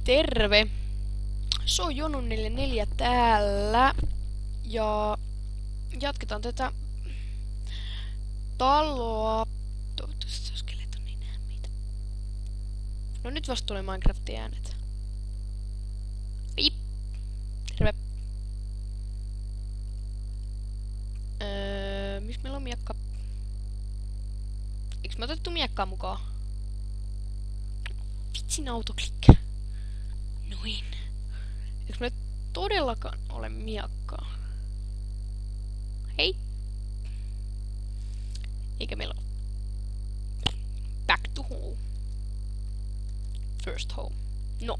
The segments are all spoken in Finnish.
Terve! Se on Jonu44 täällä. Ja jatketaan tätä taloa. Toivottavasti se on skeleton, niin näe meitä. No nyt vasta tuli Minecraftin äänet. Pip! Terve! Missä meillä on miekka? Eiks me otettu miekkaa mukaan? Vitsin autoklikkä. Noin. Eiks me todellakaan ole miekkaa? Hei! Eikä meillä ole. Back to home. First home. No.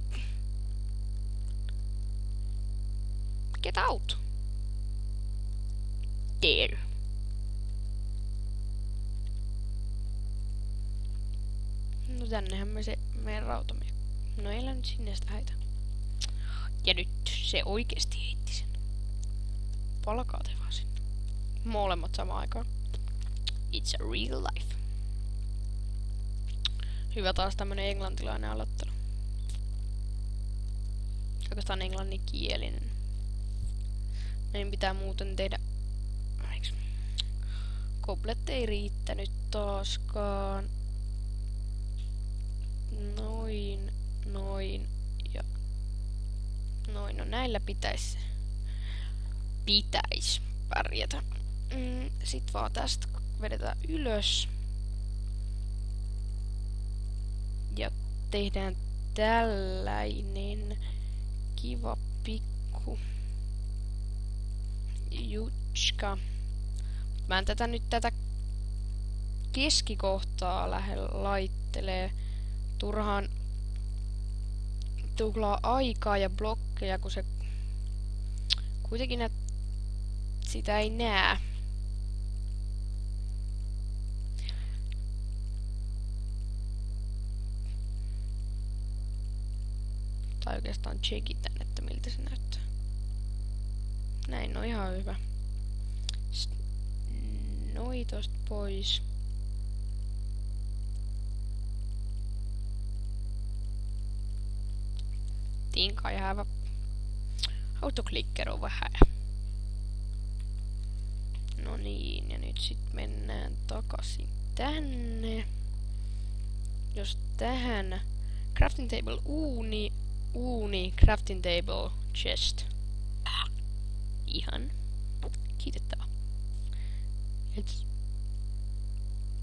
Get out. There. No tännehän me se meidän rautamiekka. No ei nyt sinne sitä heitä. Ja nyt se oikeesti heitti sen. Palkaa te vaan sinne. Molemmat samaan aikaan. It's a real life. Hyvä taas tämmönen englantilainen aloittelu. Oikeastaan englanninkielinen. Meidän pitää muuten tehdä... Eiks? Koblet ei riittänyt taaskaan. Noin, noin ja noin. No näillä pitäis pärjätä. Sit vaan tästä vedetään ylös. Ja tehdään tällainen kiva pikku jutska. Mä en tätä keskikohtaa lähde laittelee. Turhaan tuhlaa aikaa ja blokkeja, kun se kuitenkin sitä ei näe. Tai oikeastaan checkitän, että miltä se näyttää. Näin on ihan hyvä. Noi tosta pois. Think I have a autoclicker over here. No niin, ja nyt sit mennään takaisin tänne. Jos tähän crafting table uuni, crafting table chest. Ihan kiitettävä. Et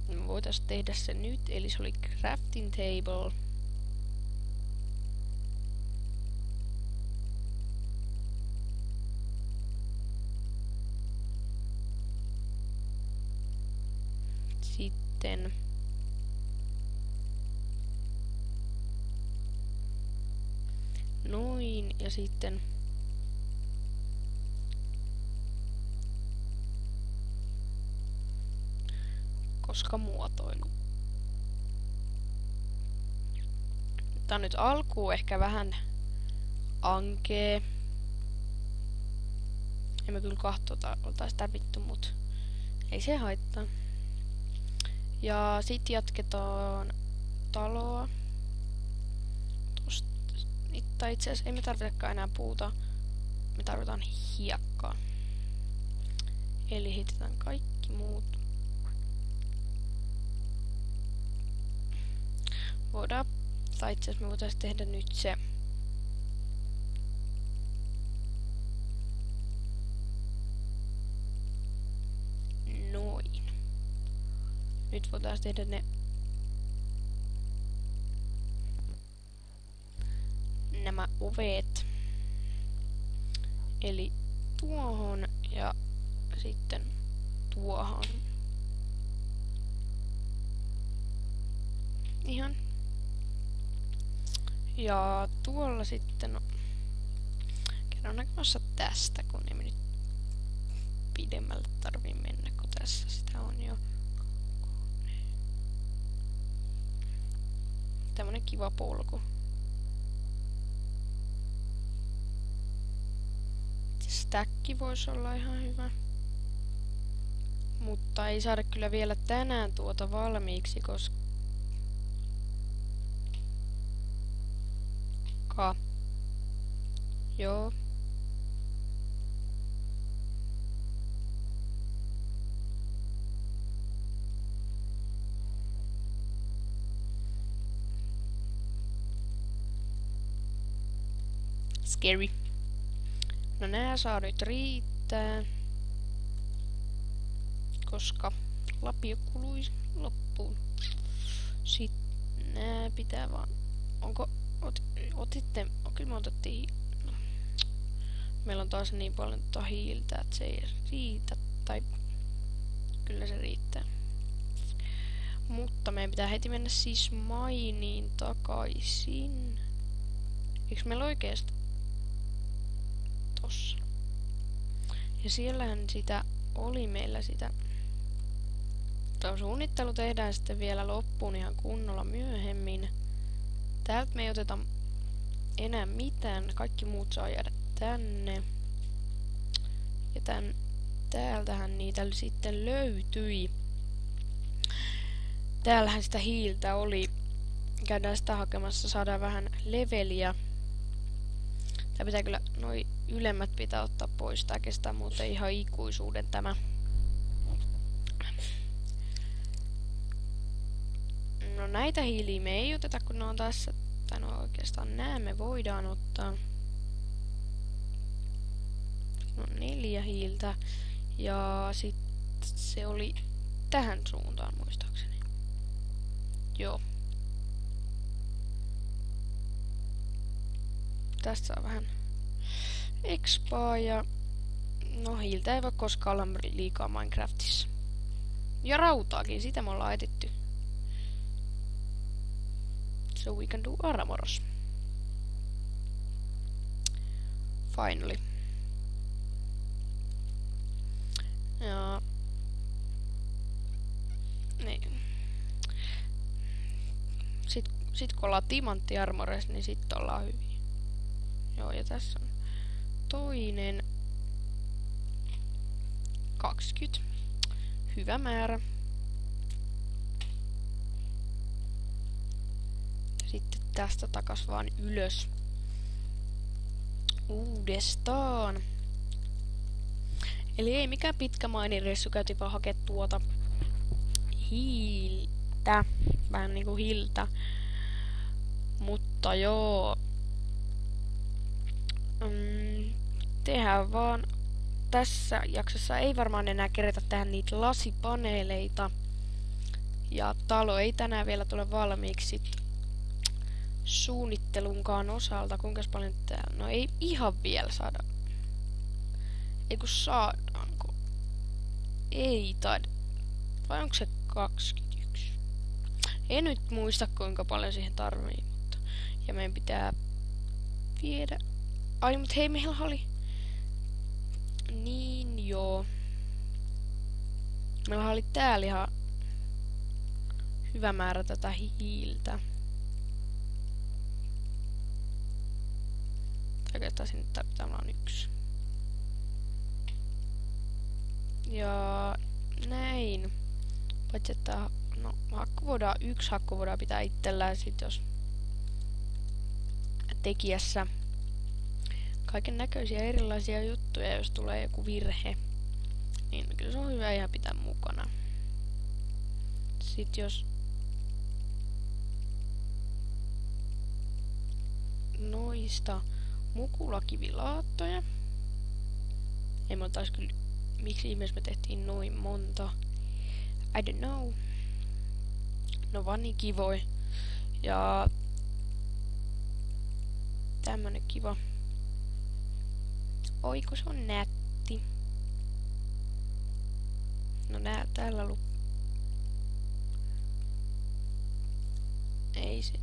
me voitais tehdä se nyt, eli se oli crafting table. Sitten noin ja sitten koska muotoilu. Tää on nyt alkuun ehkä vähän ankee. En mä kyllä kahtota oltais tarvittu, mut ei se haittaa. Ja sit jatketaan taloa. Tosta. Tai itse asiassa ei me tarvitakaan enää puuta. Me tarvitaan hiekkaa. Eli heitetään kaikki muut. Voidaan, tai itse asiassa me voitais tehdä nyt se. Noin. Nyt voitais tehdä ne nämä ovet. Eli tuohon ja sitten tuohon. Ihan. Ja tuolla sitten no, kerron näkemässä tästä, kun ei me nyt pidemmälle tarvii mennä, kun tässä sitä on jo. Tämmönen kiva polku. Stäkki voisi olla ihan hyvä. Mutta ei saada kyllä vielä tänään tuota valmiiksi, koska... Joo. Scary. No nää saa nyt riittää. Koska lapio kului loppuun. Sitten nää pitää vaan... Onko... Otitte... Kyllä me otettiin... No. Meillä on taas niin paljon hiiltä, että se ei riitä. Tai... Kyllä se riittää. Mutta meidän pitää heti mennä siis mainiin takaisin. Eikö meillä oikeesti? Tossa. Ja siellähän sitä oli meillä sitä... Tuo suunnittelu tehdään sitten vielä loppuun ihan kunnolla myöhemmin. Täältä me ei oteta enää mitään. Kaikki muut saa jäädä tänne. Ja täältähän niitä sitten löytyi. Täällähän sitä hiiltä oli. Käydään sitä hakemassa, saadaan vähän leveliä. Tää pitää kyllä, noi ylemmät pitää ottaa pois. Tää kestää muuten ihan ikuisuuden tämä. No näitä hiiliä me ei oteta, kun ne on tässä. Tai no oikeastaan nää me voidaan ottaa. No 4 hiiltä. Ja sit se oli tähän suuntaan muistaakseni. Joo. Tästä saa vähän expaa ja... No hiiltä ei voi koskaan olla liikaa Minecraftissa. Ja rautaakin, sitä me ollaan etetty. So we can do armors. Finally. Ja... Niin. Sit kun ollaan timanttiarmores, niin sit ollaan hyviä. Joo, ja tässä on toinen. 20. Hyvä määrä. Sitten tästä takas vaan ylös. Uudestaan. Eli ei mikään pitkä mainireissu, käytiin vaan hakea tuota hiiltä. Vähän niinku hiiltä. Mutta joo. Tehdään vaan. Tässä jaksossa ei varmaan enää kerätä tähän niitä lasipaneeleita. Ja talo ei tänään vielä tule valmiiksi suunnittelunkaan osalta. Kuinka paljon täällä? No ei ihan vielä saada. Ei kun saadaanko? Ei taida. Vai onko se 21? En nyt muista kuinka paljon siihen tarvii. Mutta... Ja meidän pitää viedä. Ai mut hei, meillä oli... Niin joo. Meillä oli täällä ihan hyvä määrä tätä hiiltä. Oikeastaan sinne pitää olla 1. Ja näin. Paitsi että no, yksi hakku voidaan pitää itsellään sit jos tekijässä kaiken näköisiä erilaisia juttuja, jos tulee joku virhe. Niin kyllä se on hyvä ihan pitää mukana. Sitten jos noista mukulakivilaattoja. Ei me otais kyllä... Miksi ihmeessä me tehtiin noin monta? I don't know. No vaan niin kivoi. Ja... Tämmönen kiva. Oi kun se on nätti. No täällä ei se...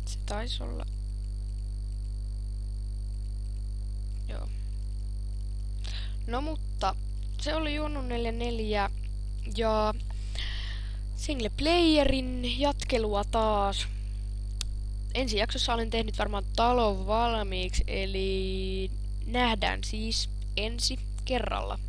Se taisi olla... Joo. No mutta... Se oli Junnu 44 ja... Single playerin jatkelua taas. Ensi jaksossa olen tehnyt varmaan talon valmiiksi, eli nähdään siis ensi kerralla.